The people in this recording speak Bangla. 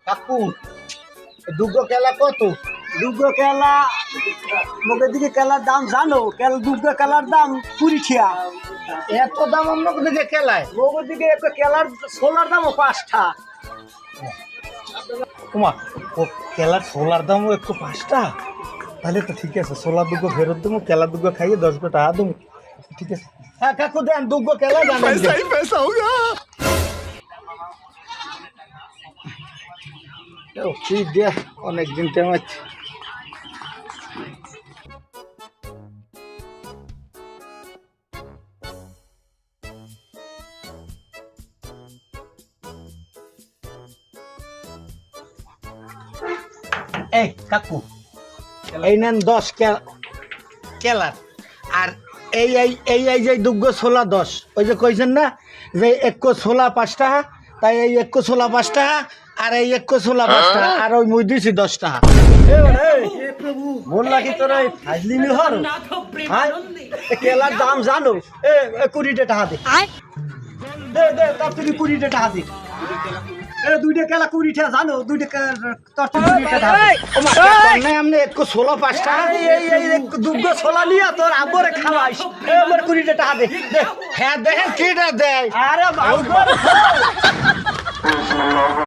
কাকু দুগ্গো কেলা কত? দুগ্গো কেলা মুখের দিকে কেলার দাম জানো? দুগ্গো কেলার দাম 20 টাকা। এত দাম আপনার দিকে কেলায়? মুখের দিকে কেলার ছোলার দামও 5 টাকা। তোমার ও কেলার ছোলার দামও একটু 5 টাকা? তাহলে তো ঠিক আছে, ছোলা দুগ্গো ফেরত দেবো, কেলা দুগ্গো খাইয়ে 10 টাকা দেবো। ঠিক আছে। হ্যাঁ কাকু দেন দুগ্গো কেলা জানেন। কি দিয়ে অনেকদিন টাইম আছে। এই কাকু এই নেন 10 কেলার, আর এই এই এই এই যে দুগ্গো ছোলা 10, ওই যে কইছেন না যে একো ছোলা 5 টাকা, তাই এই একো ছোলা 5 টাকা, আর এই একো ছোলা 5 টাকা, আর ওই মুই দিছি 10 টাকা। বললা কি তোরা ফাজলিমি হর? হ্যাঁ কেলার দাম জানো? 20 টাকা দে দে তার তুই 20 টাকা দে। 2টা কেলা 20 টাকা জানো? 2টা তোর 20 টাকা দে। আমনে একো ছোলা 5 টাকা, এই দুগ্গো ছোলা নিয়ে তোর আব্বরে খাওয়াইস। আমার 20 টাকা দে। হ্যাঁ দেখেন কিটা দেয়। আরে বাবা